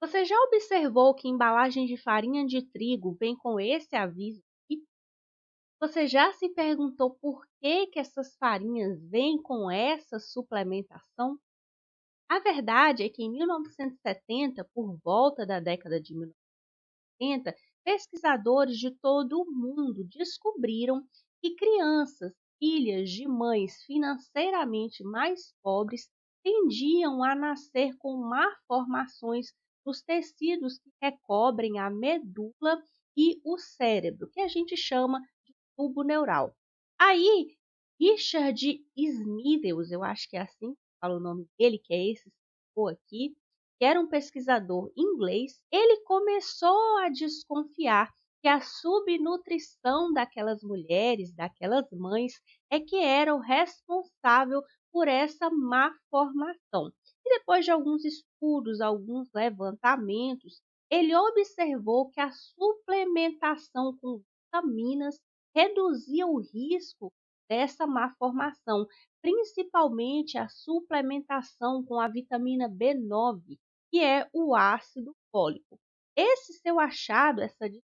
Você já observou que embalagens de farinha de trigo vêm com esse aviso aqui? Você já se perguntou por que essas farinhas vêm com essa suplementação? A verdade é que em 1970, por volta da década de 1970, pesquisadores de todo o mundo descobriram que crianças, filhas de mães financeiramente mais pobres, tendiam a nascer com malformações nos tecidos que recobrem a medula e o cérebro, que a gente chama de tubo neural. Aí, Richard Smithers, eu acho que é assim que fala o nome dele, que é esse que ficou aqui, que era um pesquisador inglês, ele começou a desconfiar que a subnutrição daquelas mulheres, daquelas mães, é que era o responsável por essa má formação. E depois de alguns estudos, alguns levantamentos, ele observou que a suplementação com vitaminas reduzia o risco dessa má formação, principalmente a suplementação com a vitamina B9, que é o ácido fólico. Esse seu achado, essa descoberta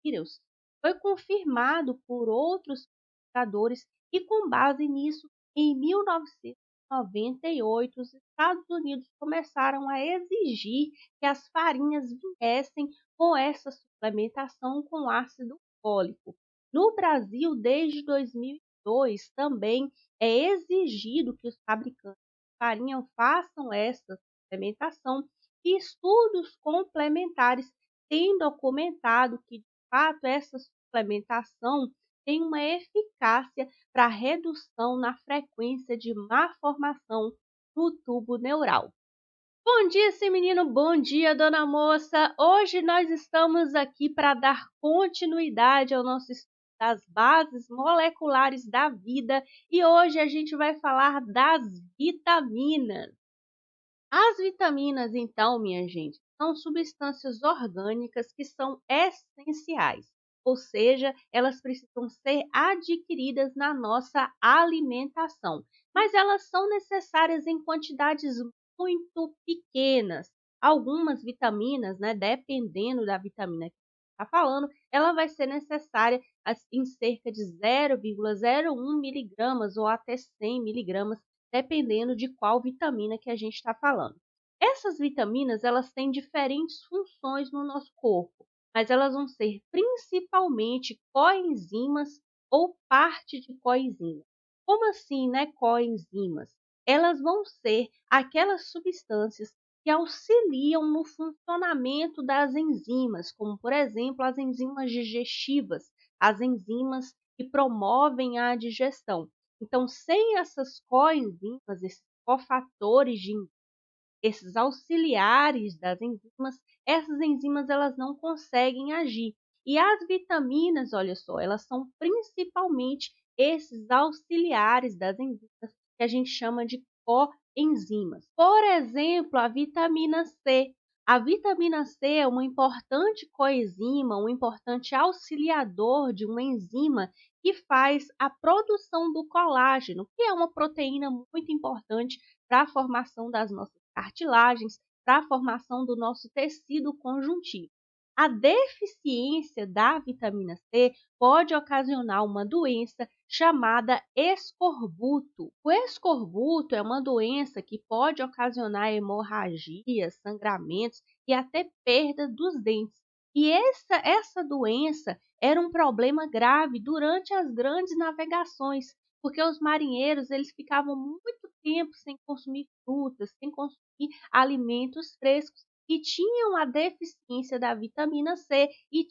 Beatles foi confirmado por outros pesquisadores e, com base nisso, em 1998, os Estados Unidos começaram a exigir que as farinhas viessem com essa suplementação com ácido fólico. No Brasil, desde 2002, também é exigido que os fabricantes de farinha façam essa suplementação e estudos complementares têm documentado que fato, essa suplementação tem uma eficácia para redução na frequência de má formação do tubo neural. Bom dia, esse menino. Bom dia, dona moça. Hoje nós estamos aqui para dar continuidade ao nosso estudo das bases moleculares da vida e hoje a gente vai falar das vitaminas. As vitaminas, então, minha gente, são substâncias orgânicas que são essenciais, ou seja, elas precisam ser adquiridas na nossa alimentação, mas elas são necessárias em quantidades muito pequenas. Algumas vitaminas, né, dependendo da vitamina que está falando, ela vai ser necessária em cerca de 0,01 miligramas ou até 100 miligramas dependendo de qual vitamina que a gente está falando. Essas vitaminas, elas têm diferentes funções no nosso corpo, mas elas vão ser principalmente coenzimas ou parte de coenzimas. Como assim, né, coenzimas? Elas vão ser aquelas substâncias que auxiliam no funcionamento das enzimas, como por exemplo as enzimas digestivas, as enzimas que promovem a digestão. Então, sem essas coenzimas, esses cofatores esses auxiliares das enzimas, essas enzimas elas não conseguem agir. E as vitaminas, olha só, elas são principalmente esses auxiliares das enzimas que a gente chama de coenzimas. Por exemplo, a vitamina C. A vitamina C é uma importante coenzima, um importante auxiliador de uma enzima que faz a produção do colágeno, que é uma proteína muito importante para a formação das nossas cartilagens, para a formação do nosso tecido conjuntivo. A deficiência da vitamina C pode ocasionar uma doença chamada escorbuto. O escorbuto é uma doença que pode ocasionar hemorragias, sangramentos e até perda dos dentes. E essa doença era um problema grave durante as grandes navegações, porque os marinheiros eles ficavam muito tempo sem consumir frutas, sem consumir alimentos frescos e tinham a deficiência da vitamina C e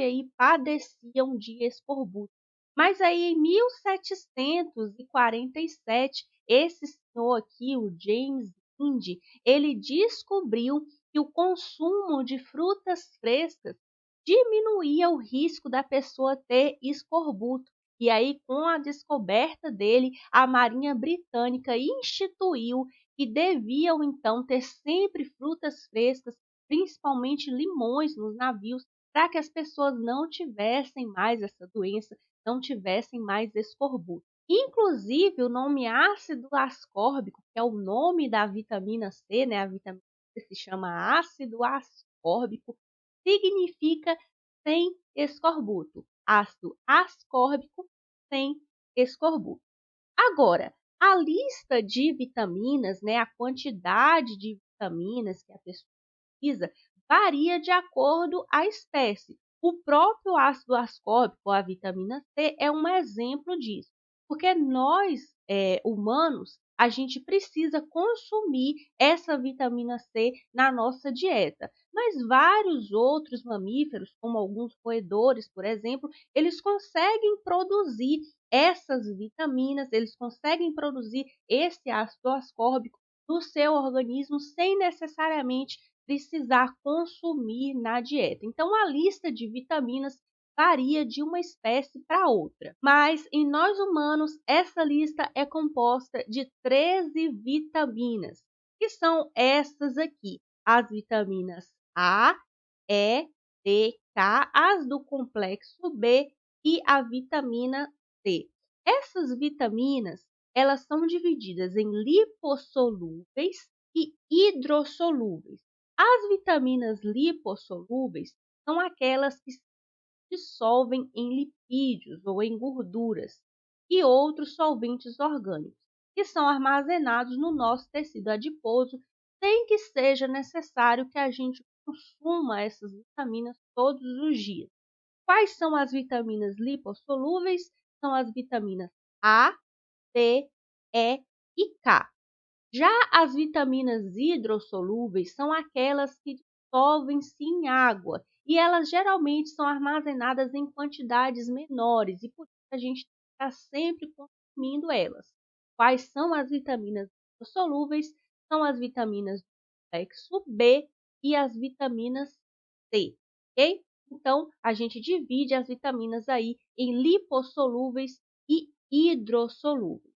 aí padeciam de escorbuto. Mas aí em 1747, esse senhor aqui, o James Lind, ele descobriu que o consumo de frutas frescas diminuía o risco da pessoa ter escorbuto. E aí, com a descoberta dele, a Marinha Britânica instituiu que deviam então ter sempre frutas frescas, principalmente limões nos navios, para que as pessoas não tivessem mais essa doença, não tivessem mais escorbuto. Inclusive, o nome ácido ascórbico, que é o nome da vitamina C, né, a vitamina que se chama ácido ascórbico, significa sem escorbuto. Ácido ascórbico sem escorbuto. Agora, a lista de vitaminas, né, a quantidade de vitaminas que a pessoa precisa, varia de acordo à espécie. O próprio ácido ascórbico, a vitamina C, é um exemplo disso, porque nós, humanos, a gente precisa consumir essa vitamina C na nossa dieta. Mas vários outros mamíferos, como alguns roedores, por exemplo, eles conseguem produzir essas vitaminas, eles conseguem produzir esse ácido ascórbico no seu organismo sem necessariamente precisar consumir na dieta. Então, a lista de vitaminas varia de uma espécie para outra. Mas em nós humanos, essa lista é composta de 13 vitaminas, que são essas aqui: as vitaminas A, E, D, K, as do complexo B e a vitamina C. Essas vitaminas, elas são divididas em lipossolúveis e hidrossolúveis. As vitaminas lipossolúveis são aquelas que se dissolvem em lipídios ou em gorduras e outros solventes orgânicos, que são armazenados no nosso tecido adiposo, sem que seja necessário que a gente consuma essas vitaminas todos os dias. Quais são as vitaminas lipossolúveis? São as vitaminas A, D, E e K. Já as vitaminas hidrossolúveis são aquelas que dissolvem-se em água e elas geralmente são armazenadas em quantidades menores e por isso a gente está sempre consumindo elas. Quais são as vitaminas hidrossolúveis? São as vitaminas do complexo B e as vitaminas C, ok? Então, a gente divide as vitaminas aí em lipossolúveis e hidrossolúveis.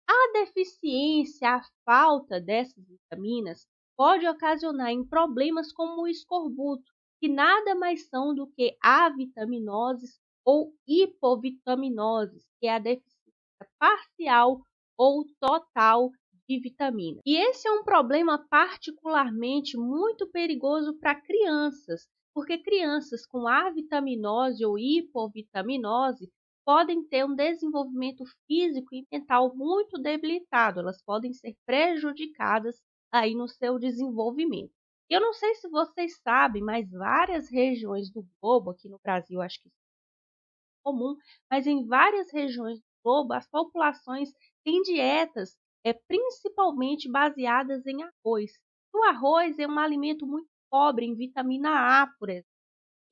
A deficiência, a falta dessas vitaminas pode ocasionar em problemas como o escorbuto, que nada mais são do que avitaminoses ou hipovitaminoses, que é a deficiência parcial ou total de vitamina. E esse é um problema particularmente muito perigoso para crianças, porque crianças com avitaminose ou hipovitaminose podem ter um desenvolvimento físico e mental muito debilitado, elas podem ser prejudicadas aí no seu desenvolvimento. Eu não sei se vocês sabem, mas várias regiões do globo, aqui no Brasil acho que isso é comum, mas em várias regiões do globo as populações têm dietas principalmente baseadas em arroz. O arroz é um alimento muito pobre em vitamina A, por exemplo.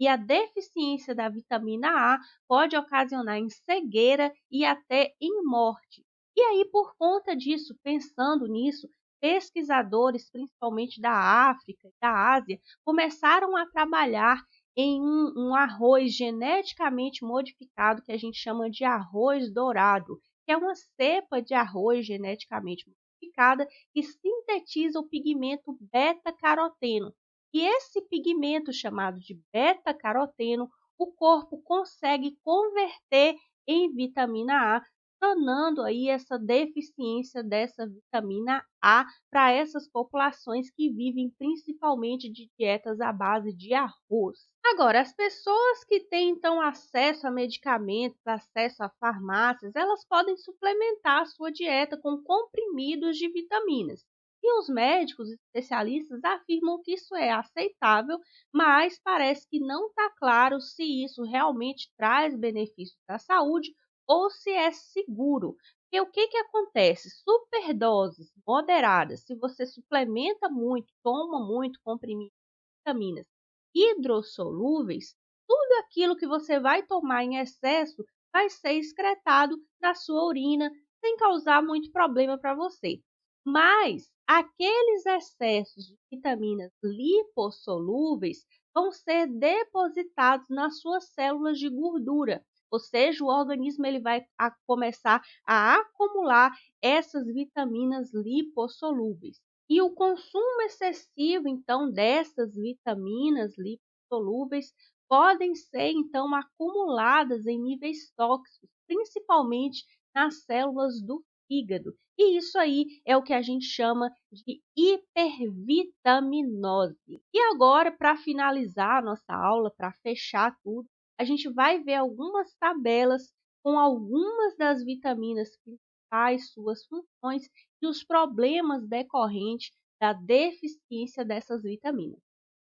E a deficiência da vitamina A pode ocasionar em cegueira e até em morte. E aí, por conta disso, pensando nisso, pesquisadores, principalmente da África e da Ásia, começaram a trabalhar em um arroz geneticamente modificado que a gente chama de arroz dourado, que é uma cepa de arroz geneticamente modificada que sintetiza o pigmento beta-caroteno. E esse pigmento chamado de beta-caroteno, o corpo consegue converter em vitamina A, sanando aí essa deficiência dessa vitamina A para essas populações que vivem principalmente de dietas à base de arroz. Agora, as pessoas que têm então acesso a medicamentos, acesso a farmácias, elas podem suplementar a sua dieta com comprimidos de vitaminas. E os médicos especialistas afirmam que isso é aceitável, mas parece que não está claro se isso realmente traz benefícios à saúde ou se é seguro. Porque o que acontece? Superdoses moderadas, se você suplementa muito, toma muito comprimido de vitaminas hidrossolúveis, tudo aquilo que você vai tomar em excesso vai ser excretado na sua urina sem causar muito problema para você. Mas aqueles excessos de vitaminas lipossolúveis vão ser depositados nas suas células de gordura, ou seja, o organismo ele vai começar a acumular essas vitaminas lipossolúveis. E o consumo excessivo, então, dessas vitaminas lipossolúveis podem ser, então, acumuladas em níveis tóxicos, principalmente nas células do fígado. E isso aí é o que a gente chama de hipervitaminose. E agora, para finalizar a nossa aula, para fechar tudo, a gente vai ver algumas tabelas com algumas das vitaminas principais, suas funções e os problemas decorrentes da deficiência dessas vitaminas.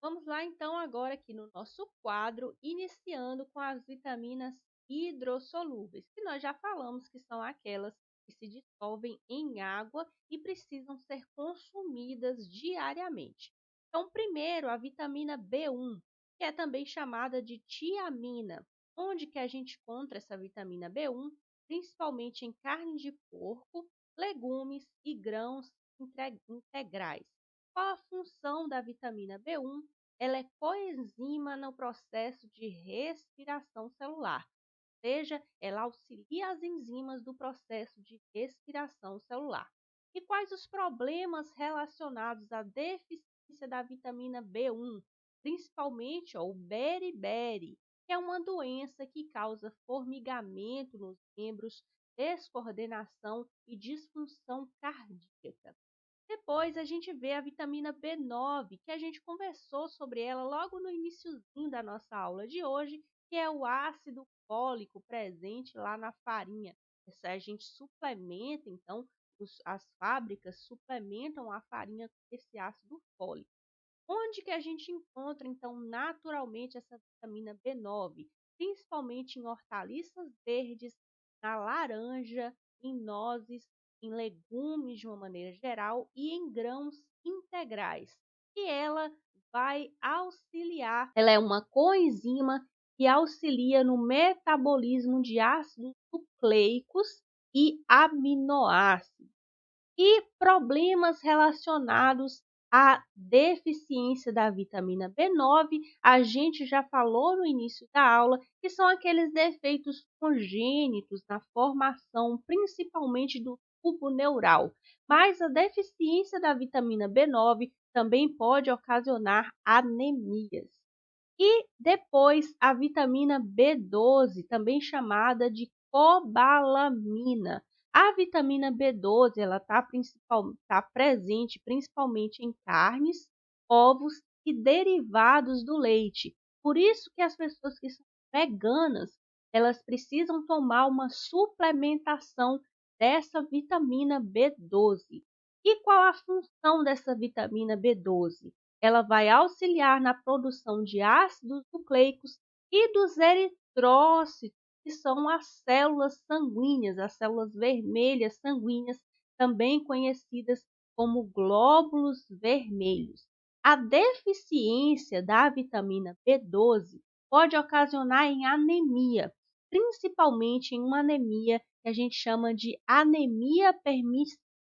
Vamos lá então agora aqui no nosso quadro, iniciando com as vitaminas hidrossolúveis, que nós já falamos que são aquelas que se dissolvem em água e precisam ser consumidas diariamente. Então, primeiro, a vitamina B1, que é também chamada de tiamina. Onde que a gente encontra essa vitamina B1? Principalmente em carne de porco, legumes e grãos integrais. Qual a função da vitamina B1? Ela é coenzima no processo de respiração celular, ou seja, ela auxilia as enzimas do processo de respiração celular. E quais os problemas relacionados à deficiência da vitamina B1? Principalmente o beriberi, que é uma doença que causa formigamento nos membros, descoordenação e disfunção cardíaca. Depois a gente vê a vitamina B9, que a gente conversou sobre ela logo no iniciozinho da nossa aula de hoje, que é o ácido fólico presente lá na farinha. Essa a gente suplementa, então, as fábricas suplementam a farinha com esse ácido fólico. Onde que a gente encontra, então, naturalmente essa vitamina B9? Principalmente em hortaliças verdes, na laranja, em nozes, em legumes de uma maneira geral e em grãos integrais. E ela vai auxiliar, ela é uma coenzima que auxilia no metabolismo de ácidos nucleicos e aminoácidos. E problemas relacionados à deficiência da vitamina B9, a gente já falou no início da aula, que são aqueles defeitos congênitos na formação, principalmente do tubo neural. Mas a deficiência da vitamina B9 também pode ocasionar anemias. E depois a vitamina B12, também chamada de cobalamina. A vitamina B12 ela tá presente principalmente em carnes, ovos e derivados do leite. Por isso que as pessoas que são veganas, elas precisam tomar uma suplementação dessa vitamina B12. E qual a função dessa vitamina B12? Ela vai auxiliar na produção de ácidos nucleicos e dos eritrócitos, que são as células sanguíneas, as células vermelhas sanguíneas, também conhecidas como glóbulos vermelhos. A deficiência da vitamina B12 pode ocasionar em anemia, principalmente em uma anemia que a gente chama de anemia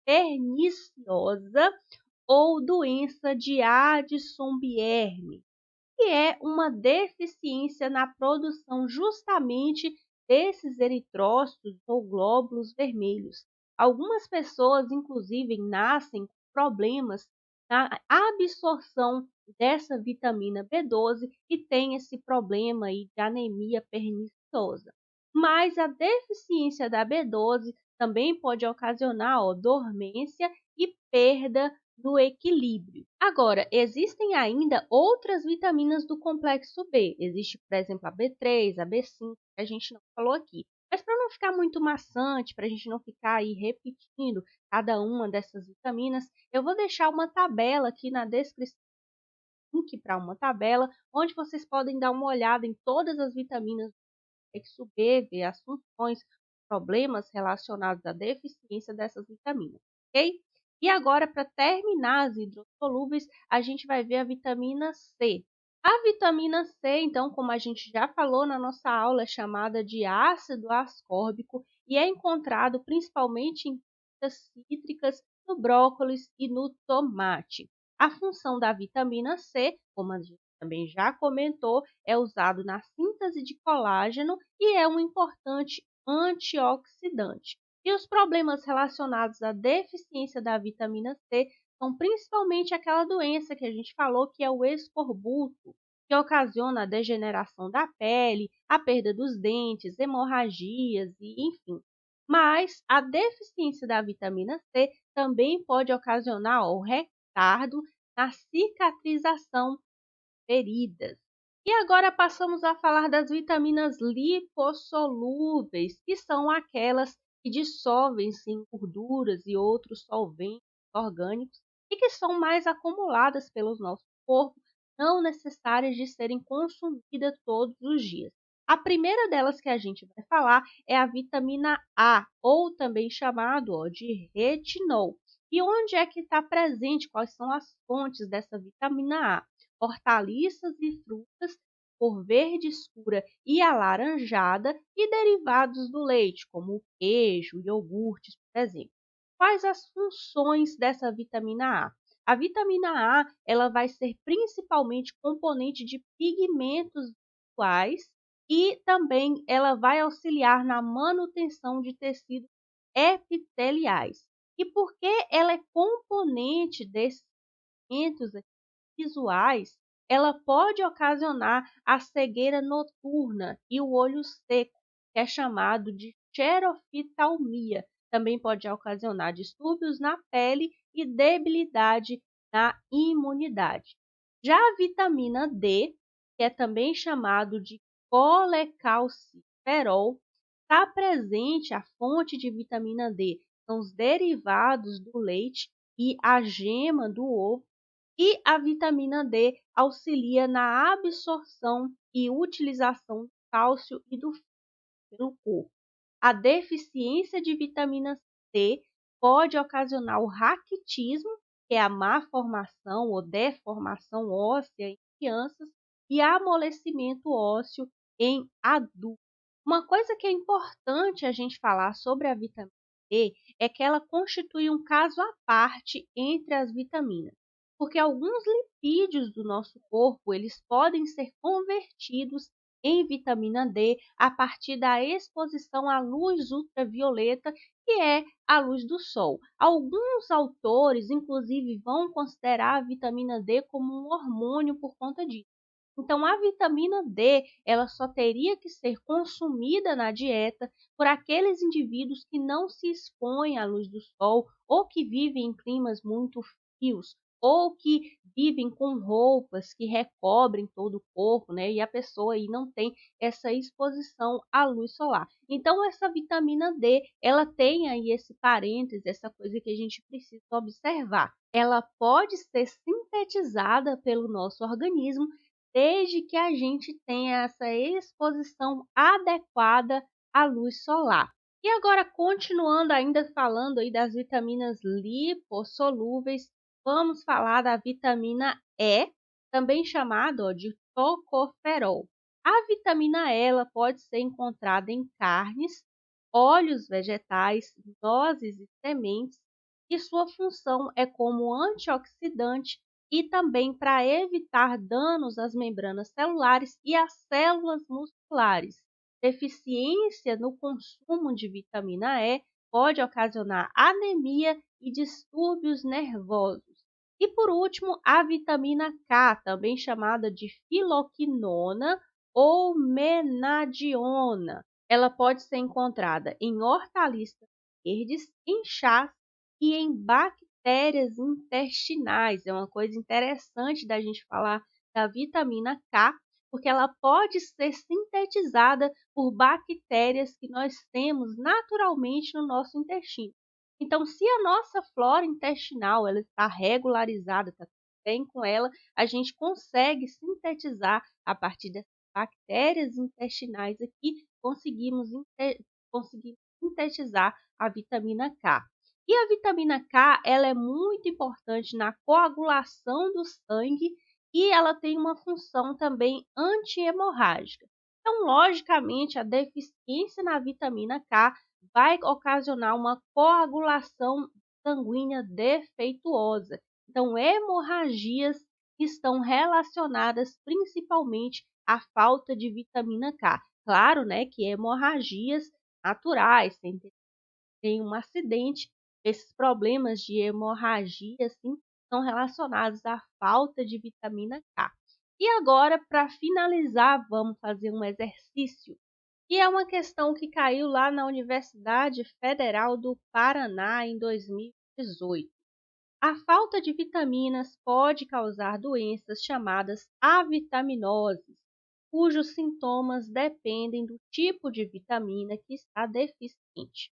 perniciosa ou doença de Addison-Bierme, que é uma deficiência na produção justamente desses eritrócitos ou glóbulos vermelhos. Algumas pessoas, inclusive, nascem com problemas na absorção dessa vitamina B12 e tem esse problema aí de anemia perniciosa. Mas a deficiência da B12 também pode ocasionar dormência e perda do equilíbrio. Agora, existem ainda outras vitaminas do complexo B. Existe, por exemplo, a B3, a B5, que a gente não falou aqui. Mas para não ficar muito maçante, para a gente não ficar aí repetindo cada uma dessas vitaminas, eu vou deixar uma tabela aqui na descrição, link para uma tabela, onde vocês podem dar uma olhada em todas as vitaminas do complexo B, ver as funções, problemas relacionados à deficiência dessas vitaminas, ok? E agora, para terminar as hidrossolúveis, a gente vai ver a vitamina C. A vitamina C, então, como a gente já falou na nossa aula, é chamada de ácido ascórbico e é encontrado principalmente em frutas cítricas, no brócolis e no tomate. A função da vitamina C, como a gente também já comentou, é usado na síntese de colágeno e é um importante antioxidante. E os problemas relacionados à deficiência da vitamina C são principalmente aquela doença que a gente falou, que é o escorbuto, que ocasiona a degeneração da pele, a perda dos dentes, hemorragias e enfim. Mas a deficiência da vitamina C também pode ocasionar o retardo na cicatrização de feridas. E agora passamos a falar das vitaminas lipossolúveis, que são aquelas que dissolvem-se em gorduras e outros solventes orgânicos e que são mais acumuladas pelo nosso corpo, não necessárias de serem consumidas todos os dias. A primeira delas que a gente vai falar é a vitamina A, ou também chamado de retinol. E onde é que está presente? Quais são as fontes dessa vitamina A? Hortaliças e frutas, cor verde escura e alaranjada, e derivados do leite, como o queijo, iogurtes, por exemplo. Quais as funções dessa vitamina A? A vitamina A ela vai ser principalmente componente de pigmentos visuais e também ela vai auxiliar na manutenção de tecidos epiteliais. E por que ela é componente desses pigmentos visuais, ela pode ocasionar a cegueira noturna e o olho seco, que é chamado de xeroftalmia. Também pode ocasionar distúrbios na pele e debilidade na imunidade. Já a vitamina D, que é também chamado de colecalciferol, está presente a fonte de vitamina D, são os derivados do leite e a gema do ovo, e a vitamina D auxilia na absorção e utilização do cálcio e do ferro pelo corpo. A deficiência de vitamina C pode ocasionar o raquitismo, que é a má formação ou deformação óssea em crianças, e amolecimento ósseo em adultos. Uma coisa que é importante a gente falar sobre a vitamina D é que ela constitui um caso à parte entre as vitaminas, porque alguns lipídios do nosso corpo eles podem ser convertidos em vitamina D a partir da exposição à luz ultravioleta, que é a luz do sol. Alguns autores, inclusive, vão considerar a vitamina D como um hormônio por conta disso. Então, a vitamina D, ela só teria que ser consumida na dieta por aqueles indivíduos que não se expõem à luz do sol ou que vivem em climas muito frios ou que vivem com roupas que recobrem todo o corpo, né? E a pessoa aí não tem essa exposição à luz solar. Então, essa vitamina D, ela tem aí esse parêntese, essa coisa que a gente precisa observar. Ela pode ser sintetizada pelo nosso organismo desde que a gente tenha essa exposição adequada à luz solar. E agora, continuando ainda falando aí das vitaminas lipossolúveis, vamos falar da vitamina E, também chamada de tocoferol. A vitamina E ela pode ser encontrada em carnes, óleos vegetais, nozes e sementes, e sua função é como antioxidante e também para evitar danos às membranas celulares e às células musculares. Deficiência no consumo de vitamina E pode ocasionar anemia e distúrbios nervosos. E por último, a vitamina K, também chamada de filoquinona ou menadiona. Ela pode ser encontrada em hortaliças verdes, em chás e em bactérias intestinais. É uma coisa interessante da gente falar da vitamina K, porque ela pode ser sintetizada por bactérias que nós temos naturalmente no nosso intestino. Então, se a nossa flora intestinal ela está regularizada, está bem com ela, a gente consegue sintetizar a partir dessas bactérias intestinais aqui, conseguimos sintetizar a vitamina K. E a vitamina K, ela é muito importante na coagulação do sangue e ela tem uma função também anti-hemorrágica. Então, logicamente, a deficiência na vitamina K vai ocasionar uma coagulação sanguínea defeituosa. Então, hemorragias estão relacionadas principalmente à falta de vitamina K. Claro, né, que hemorragias naturais, tem um acidente, esses problemas de hemorragia, assim, são relacionados à falta de vitamina K. E agora, para finalizar, vamos fazer um exercício. E é uma questão que caiu lá na Universidade Federal do Paraná em 2018. A falta de vitaminas pode causar doenças chamadas avitaminoses, cujos sintomas dependem do tipo de vitamina que está deficiente.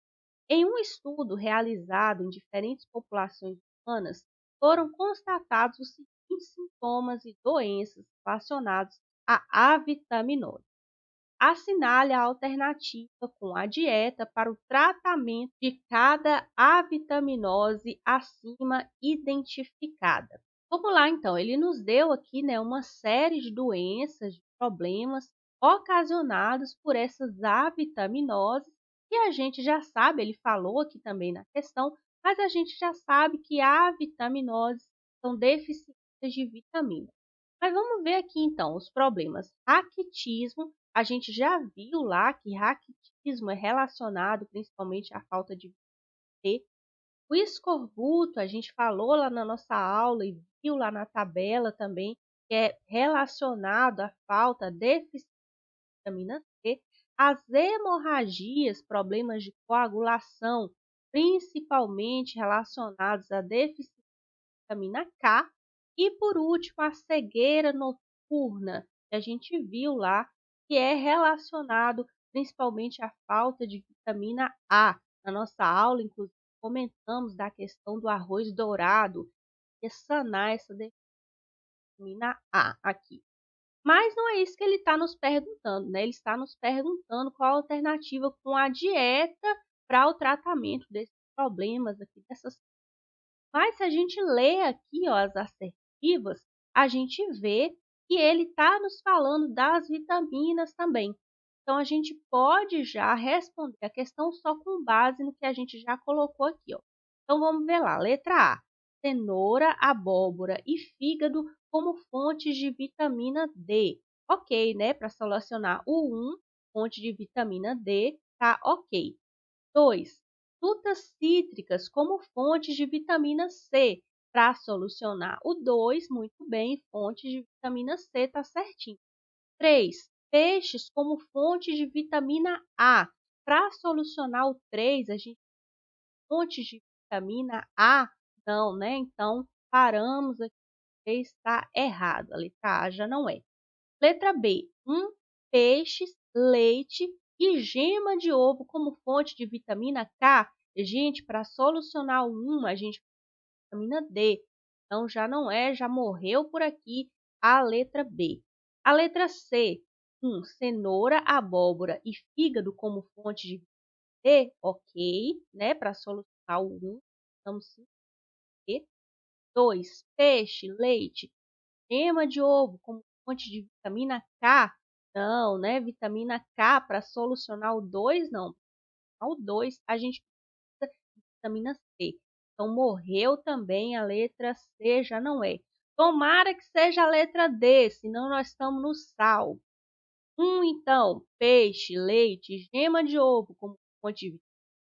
Em um estudo realizado em diferentes populações humanas, foram constatados os seguintes sintomas e doenças relacionados à avitaminose. Assinale a alternativa com a dieta para o tratamento de cada avitaminose acima identificada. Vamos lá, então. Ele nos deu aqui, né, uma série de doenças, de problemas ocasionados por essas avitaminoses, que a gente já sabe, ele falou aqui também na questão, mas a gente já sabe que avitaminoses são deficiências de vitamina. Mas vamos ver aqui então os problemas. Raquitismo, a gente já viu lá que raquitismo é relacionado principalmente à falta de vitamina D. O escorbuto, a gente falou lá na nossa aula e viu lá na tabela também, que é relacionado à falta, deficiência de vitamina C. As hemorragias, problemas de coagulação, principalmente relacionados à deficiência vitamina K. E por último, a cegueira noturna, que a gente viu lá, que é relacionado principalmente à falta de vitamina A. Na nossa aula, inclusive, comentamos da questão do arroz dourado, que é sanar essa deficiência de vitamina A aqui. Mas não é isso que ele está nos perguntando, né? Ele está nos perguntando qual a alternativa com a dieta para o tratamento desses problemas aqui, dessas. Mas se a gente lê aqui, ó, as assertivas, a gente vê que ele está nos falando das vitaminas também. Então, a gente pode já responder a questão só com base no que a gente já colocou aqui, ó. Então, vamos ver lá. Letra A. Cenoura, abóbora e fígado como fontes de vitamina D. Ok, né? Para solucionar o 1, fonte de vitamina D, tá ok. 2. Frutas cítricas como fontes de vitamina C. Para solucionar o 2, muito bem, fontes de vitamina C, está certinho. 3. Peixes como fonte de vitamina A. Para solucionar o 3, a gente tem fontes de vitamina A? Não, né? Então, paramos aqui, está errado. A letra A já não é. Letra B. Peixes, leite e gema de ovo como fonte de vitamina K. Gente, para solucionar o 1, a gente precisa de vitamina D. Então, já não é, já morreu por aqui a letra B. A letra C. Cenoura, abóbora e fígado como fonte de vitamina D. Ok, né? Para solucionar o 1, estamos sim. 2. Peixe, leite, gema de ovo como fonte de vitamina K? Não, né? Vitamina K para solucionar o 2, não. O 2 a gente precisa de vitamina C. Então, morreu também a letra C, já não é. Tomara que seja a letra D, senão nós estamos no sal. Então, peixe, leite, gema de ovo como fonte de vitamina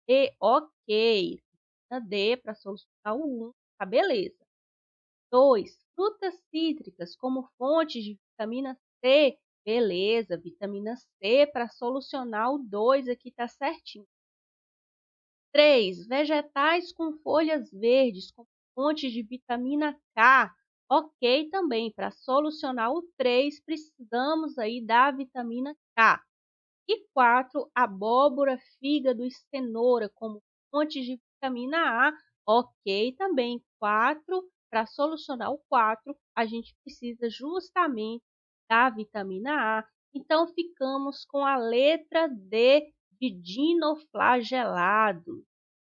D, ok. Vitamina D para solucionar o 1, tá beleza. 2. Frutas cítricas como fontes de vitamina C. Beleza, vitamina C para solucionar o 2 aqui está certinho. 3. Vegetais com folhas verdes como fontes de vitamina K. Ok também, para solucionar o 3 precisamos aí da vitamina K. E 4, abóbora, fígado e cenoura como fontes de vitamina A. Ok também. 4, para solucionar o 4, a gente precisa justamente da vitamina A. Então, ficamos com a letra D de dinoflagelado.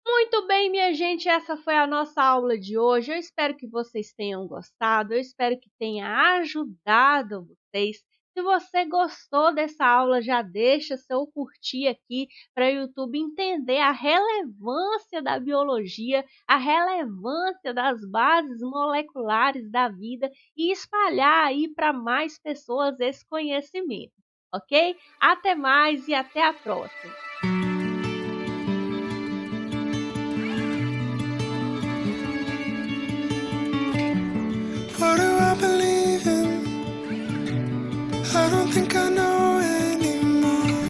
Muito bem, minha gente, essa foi a nossa aula de hoje. Eu espero que vocês tenham gostado, eu espero que tenha ajudado vocês. Se você gostou dessa aula, já deixa seu curtir aqui para o YouTube entender a relevância da biologia, a relevância das bases moleculares da vida e espalhar aí para mais pessoas esse conhecimento, ok? Até mais e até a próxima!